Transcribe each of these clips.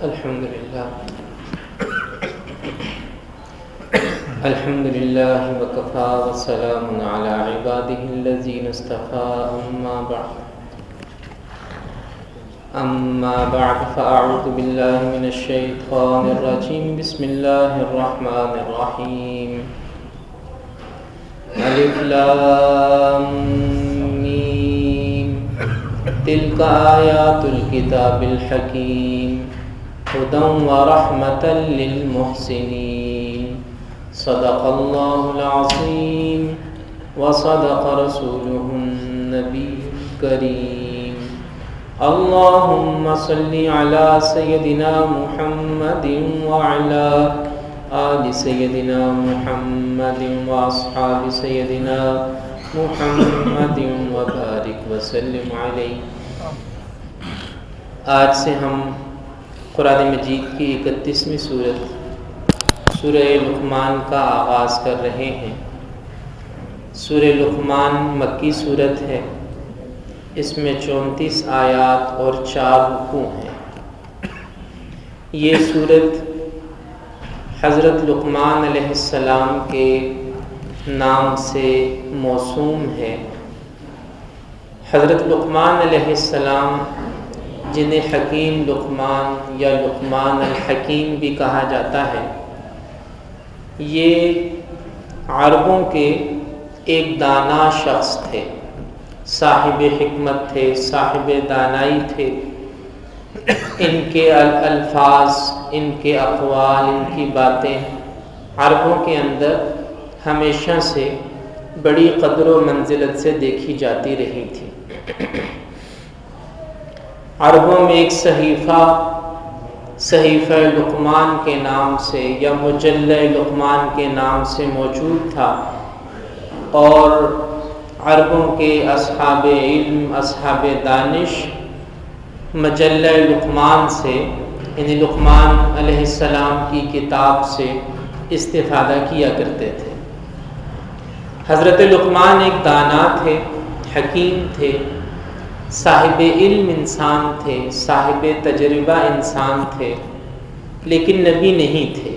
الحمد لله وكفى وسلام على عباده الذين اصطفى أما بعد فأعوذ بالله من الشيطان الرجيم بسم الله الرحمن الرحيم ألف لام ميم تلك آيات الكتاب الحكيم هدى ورحمة للمحسنين صدق الله العظيم وصدق رسوله النبي الكريم اللهم صل على سيدنا محمد وعلى آل سيدنا محمد وأصحاب سيدنا محمد وبارك وسلم عليه۔ آج سے ہم قرآن مجید کی 31ویں سورت سورہ لقمان کا آغاز کر رہے ہیں۔ سورہ لقمان مکی سورت ہے، اس میں 34 آیات اور 4 رکوع ہیں۔ یہ سورت حضرت لقمان علیہ السلام کے نام سے موسوم ہے۔ حضرت لقمان علیہ السلام جنہیں حکیم لقمان یا لقمان الحکیم بھی کہا جاتا ہے، یہ عربوں کے ایک دانا شخص تھے، صاحب حکمت تھے، صاحب دانائی تھے۔ ان کے الفاظ، ان کے اقوال، ان کی باتیں عربوں کے اندر ہمیشہ سے بڑی قدر و منزلت سے دیکھی جاتی رہی تھی۔ عربوں میں ایک صحیفہ لقمان کے نام سے یا مجلہ لقمان کے نام سے موجود تھا، اور عربوں کے اصحاب علم، اصحاب دانش مجلہ لقمان سے یعنی لقمان علیہ السلام کی کتاب سے استفادہ کیا کرتے تھے۔ حضرت لقمان ایک دانا تھے، حکیم تھے، صاحب علم انسان تھے، صاحب تجربہ انسان تھے، لیکن نبی نہیں تھے۔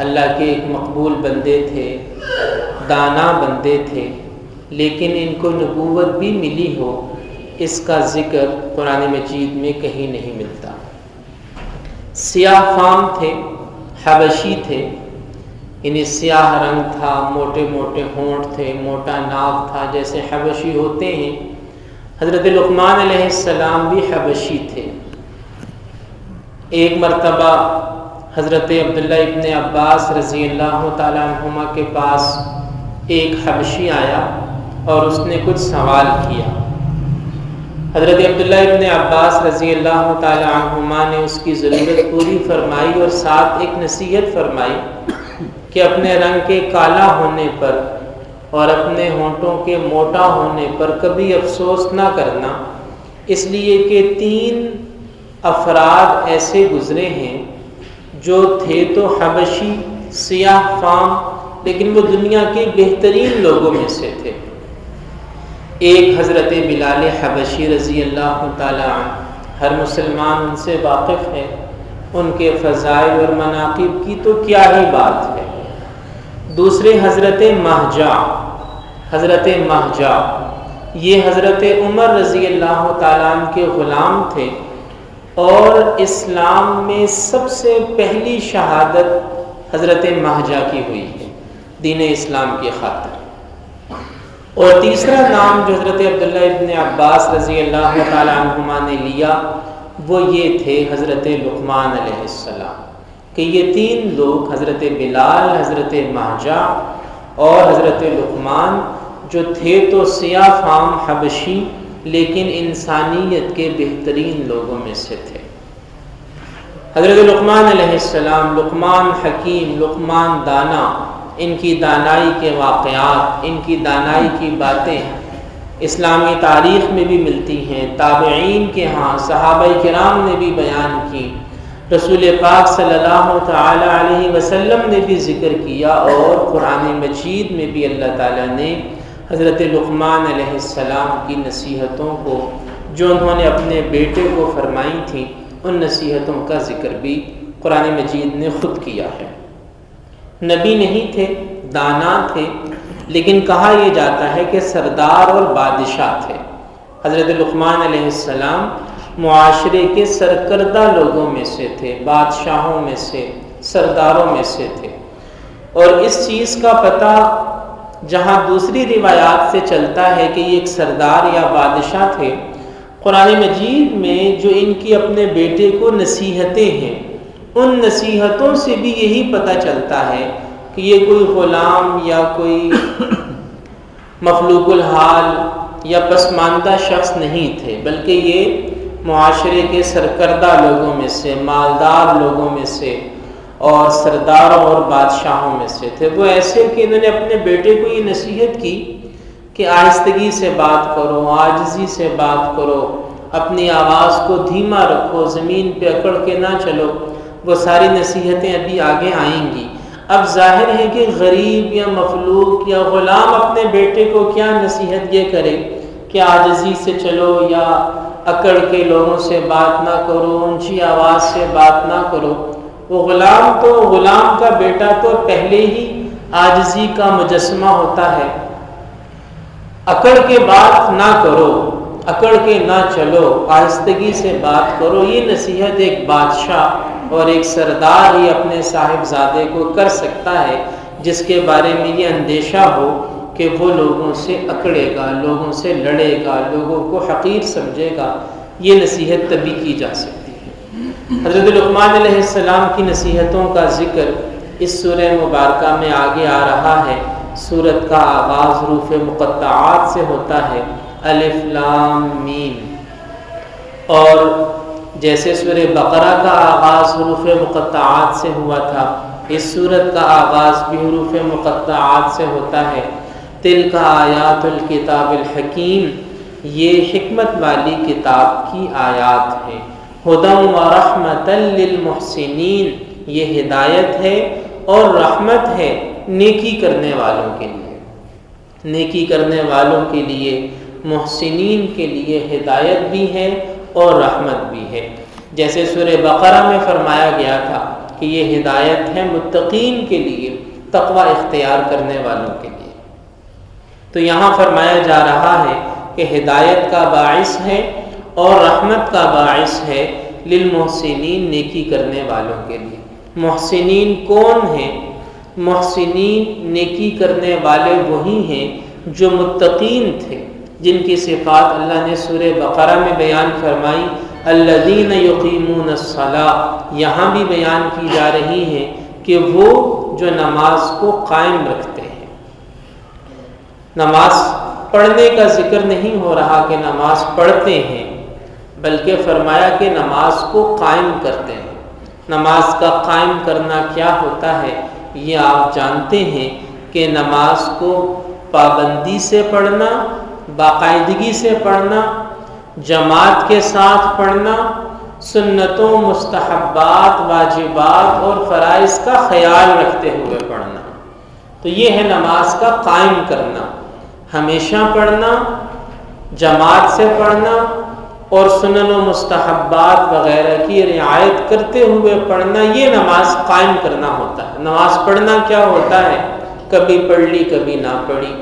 اللہ کے ایک مقبول بندے تھے، دانا بندے تھے، لیکن ان کو نبوت بھی ملی ہو اس کا ذکر قرآن مجید میں کہیں نہیں ملتا۔ سیاہ فام تھے، حبشی تھے، انہیں سیاہ رنگ تھا، موٹے موٹے ہونٹ تھے، موٹا ناک تھا جیسے حبشی ہوتے ہیں۔ حضرت لقمان علیہ السلام بھی حبشی تھے۔ ایک مرتبہ حضرت عبداللہ ابن عباس رضی اللہ تعالیٰ عنہما کے پاس ایک حبشی آیا اور اس نے کچھ سوال کیا۔ حضرت عبداللہ ابن عباس رضی اللہ تعالیٰ عنہما نے اس کی ضرورت پوری فرمائی اور ساتھ ایک نصیحت فرمائی کہ اپنے رنگ کے کالا ہونے پر اور اپنے ہونٹوں کے موٹا ہونے پر کبھی افسوس نہ کرنا، اس لیے کہ 3 افراد ایسے گزرے ہیں جو تھے تو حبشی، سیاہ فام، لیکن وہ دنیا کے بہترین لوگوں میں سے تھے۔ ایک حضرت بلال حبشی رضی اللہ تعالیٰ عنہ، ہر مسلمان ان سے واقف ہے، ان کے فضائل اور مناقب کی تو کیا ہی بات ہے۔ دوسرے حضرت مہجا، یہ حضرت عمر رضی اللہ تعالیٰ عنہ کے غلام تھے، اور اسلام میں سب سے پہلی شہادت حضرت مہجا کی ہوئی ہے دین اسلام کی خاطر۔ اور تیسرا نام جو حضرت عبداللہ ابن عباس رضی اللہ تعالیٰ عنہما نے لیا وہ یہ تھے حضرت لقمان علیہ السلام، کہ یہ 3 لوگ حضرت بلال، حضرت مہجا اور حضرت لقمان جو تھے تو سیاہ فام حبشی لیکن انسانیت کے بہترین لوگوں میں سے تھے۔ حضرت لقمان علیہ السلام، لقمان حکیم، لقمان دانا، ان کی دانائی کے واقعات، ان کی دانائی کی باتیں اسلامی تاریخ میں بھی ملتی ہیں، تابعین کے ہاں صحابہ کرام نے بھی بیان کی، رسول پاک صلی اللہ تعالی علیہ وسلم نے بھی ذکر کیا، اور قرآن مجید میں بھی اللہ تعالیٰ نے حضرت لقمان علیہ السلام کی نصیحتوں کو جو انہوں نے اپنے بیٹے کو فرمائی تھی ان نصیحتوں کا ذکر بھی قرآن مجید نے خود کیا ہے۔ نبی نہیں تھے، دانا تھے، لیکن کہا یہ جاتا ہے کہ سردار اور بادشاہ تھے۔ حضرت لقمان علیہ السلام معاشرے کے سرکردہ لوگوں میں سے تھے، بادشاہوں میں سے، سرداروں میں سے تھے۔ اور اس چیز کا پتہ جہاں دوسری روایات سے چلتا ہے کہ یہ ایک سردار یا بادشاہ تھے، قرآن مجید میں جو ان کی اپنے بیٹے کو نصیحتیں ہیں، ان نصیحتوں سے بھی یہی پتہ چلتا ہے کہ یہ کوئی غلام یا کوئی مخلوق الحال یا پسماندہ شخص نہیں تھے، بلکہ یہ معاشرے کے سرکردہ لوگوں میں سے، مالدار لوگوں میں سے اور سرداروں اور بادشاہوں میں سے تھے۔ وہ ایسے کہ انہوں نے اپنے بیٹے کو یہ نصیحت کی کہ آہستگی سے بات کرو، عاجزی سے بات کرو، اپنی آواز کو دھیما رکھو، زمین پہ اکڑ کے نہ چلو۔ وہ ساری نصیحتیں ابھی آگے آئیں گی۔ اب ظاہر ہے کہ غریب یا مخلوق یا غلام اپنے بیٹے کو کیا نصیحت یہ کرے کہ عاجزی سے چلو یا اکڑ کے لوگوں سے بات نہ کرو، اونچی آواز سے بات نہ کرو۔ وہ غلام کا بیٹا تو پہلے ہی عاجزی کا مجسمہ ہوتا ہے۔ اکڑ کے بات نہ کرو، اکڑ کے نہ چلو، آہستگی سے بات کرو، یہ نصیحت ایک بادشاہ اور ایک سردار ہی اپنے صاحبزادے کو کر سکتا ہے، جس کے بارے میں یہ اندیشہ ہو کہ وہ لوگوں سے اکڑے گا، لوگوں سے لڑے گا، لوگوں کو حقیر سمجھے گا۔ یہ نصیحت تبھی کی جا سکتی ہے۔ حضرت لقمان علیہ السلام کی نصیحتوں کا ذکر اس سورہ مبارکہ میں آگے آ رہا ہے۔ سورت کا آغاز حروف مقطعات سے ہوتا ہے، الف لام میم، اور جیسے سورہ بقرہ کا آغاز حروف مقطعات سے ہوا تھا، اس سورت کا آغاز بھی حروف مقطعات سے ہوتا ہے۔ تلک آیات الکتاب الحکیم، یہ حکمت والی کتاب کی آیات ہیں۔ ہدی و رحمۃ للمحسنین، یہ ہدایت ہے اور رحمت ہے نیکی کرنے والوں کے لیے، نیکی کرنے والوں کے لیے، محسنین کے لیے ہدایت بھی ہے اور رحمت بھی ہے۔ جیسے سورہ بقرہ میں فرمایا گیا تھا کہ یہ ہدایت ہے متقین کے لیے، تقوی اختیار کرنے والوں کے لیے، تو یہاں فرمایا جا رہا ہے کہ ہدایت کا باعث ہے اور رحمت کا باعث ہے للمحسنین، نیکی کرنے والوں کے لیے۔ محسنین کون ہیں؟ محسنین نیکی کرنے والے وہی ہیں جو متقین تھے، جن کی صفات اللہ نے سورہ بقرہ میں بیان فرمائی، الذین یقیمون الصلاۃ، یہاں بھی بیان کی جا رہی ہیں کہ وہ جو نماز کو قائم رکھتے ہیں۔ نماز پڑھنے کا ذکر نہیں ہو رہا کہ نماز پڑھتے ہیں، بلکہ فرمایا کہ نماز کو قائم کرتے ہیں۔ نماز کا قائم کرنا کیا ہوتا ہے یہ آپ جانتے ہیں کہ نماز کو پابندی سے پڑھنا، باقاعدگی سے پڑھنا، جماعت کے ساتھ پڑھنا، سنتوں، مستحبات، واجبات اور فرائض کا خیال رکھتے ہوئے پڑھنا، تو یہ ہے نماز کا قائم کرنا۔ ہمیشہ پڑھنا، جماعت سے پڑھنا اور سنن و مستحبات وغیرہ کی رعایت کرتے ہوئے پڑھنا، یہ نماز قائم کرنا ہوتا ہے۔ نماز پڑھنا کیا ہوتا ہے؟ کبھی پڑھ لی، کبھی نہ پڑھی،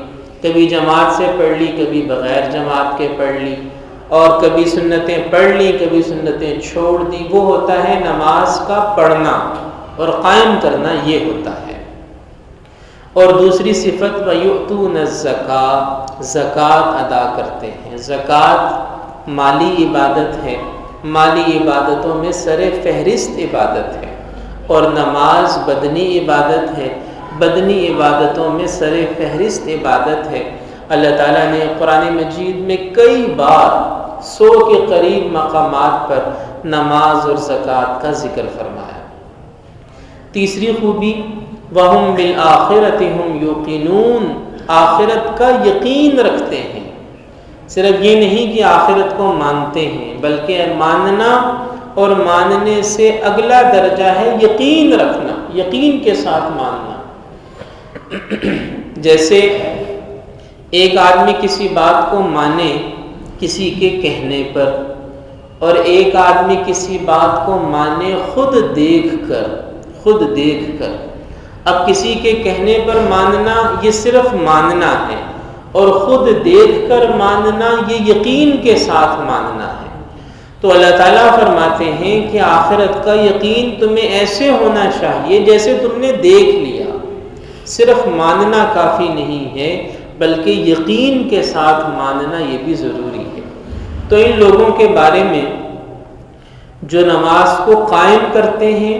کبھی جماعت سے پڑھ لی، کبھی بغیر جماعت کے پڑھ لی، اور کبھی سنتیں پڑھ لی، کبھی سنتیں چھوڑ دی۔ وہ ہوتا ہے نماز کا پڑھنا، اور قائم کرنا یہ ہوتا ہے۔ اور دوسری صفت وَيُؤْتُونَ الزَّكَاةَ، زکوٰۃ ادا کرتے ہیں۔ زکوٰۃ مالی عبادت ہے، مالی عبادتوں میں سر فہرست عبادت ہے، اور نماز بدنی عبادت ہے، بدنی عبادتوں میں سر فہرست عبادت ہے۔ اللہ تعالیٰ نے قرآن مجید میں کئی بار 100 کے قریب مقامات پر نماز اور زکوٰۃ کا ذکر فرمایا۔ تیسری خوبی وَهُمْ بِالْآخِرَةِ هُمْ يُوقِنُونَ، آخرت کا یقین رکھتے ہیں۔ صرف یہ نہیں کہ آخرت کو مانتے ہیں، بلکہ ماننا اور ماننے سے اگلا درجہ ہے یقین رکھنا، یقین کے ساتھ ماننا۔ جیسے ایک آدمی کسی بات کو مانے کسی کے کہنے پر، اور ایک آدمی کسی بات کو مانے خود دیکھ کر. اب کسی کے کہنے پر ماننا یہ صرف ماننا ہے، اور خود دیکھ کر ماننا یہ یقین کے ساتھ ماننا ہے. تو اللہ تعالیٰ فرماتے ہیں کہ آخرت کا یقین تمہیں ایسے ہونا چاہیے جیسے تم نے دیکھ لیا. صرف ماننا کافی نہیں ہے، بلکہ یقین کے ساتھ ماننا یہ بھی ضروری ہے. تو ان لوگوں کے بارے میں جو نماز کو قائم کرتے ہیں،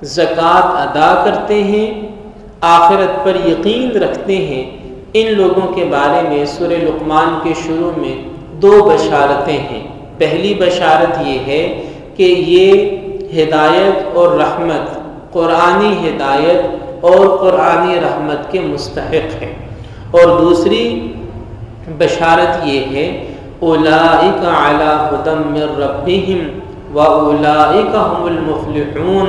زکوٰۃ ادا کرتے ہیں، آخرت پر یقین رکھتے ہیں، ان لوگوں کے بارے میں سورہ لقمان کے شروع میں 2 بشارتیں ہیں. پہلی بشارت یہ ہے کہ یہ ہدایت اور رحمت، قرآنی ہدایت اور قرآنی رحمت کے مستحق ہیں. اور دوسری بشارت یہ ہے اولئک علی ھدی من ربہم واولئک ھم المفلحون،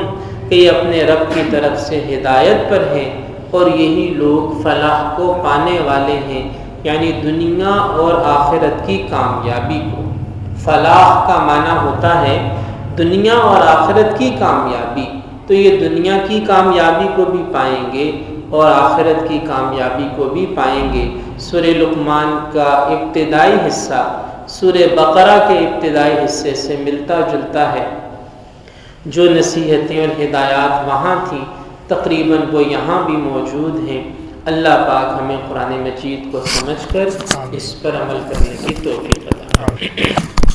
کہ یہ اپنے رب کی طرف سے ہدایت پر ہیں اور یہی لوگ فلاح کو پانے والے ہیں، یعنی دنیا اور آخرت کی کامیابی کو. فلاح کا معنی ہوتا ہے دنیا اور آخرت کی کامیابی. تو یہ دنیا کی کامیابی کو بھی پائیں گے اور آخرت کی کامیابی کو بھی پائیں گے. سورہ لقمان کا ابتدائی حصہ سورہ بقرہ کے ابتدائی حصے سے ملتا جلتا ہے. جو نصیحتیں اور ہدایات وہاں تھیں تقریباً وہ یہاں بھی موجود ہیں. اللہ پاک ہمیں قرآن مجید کو سمجھ کر اس پر عمل کرنے کی توفیق عطا فرمائے.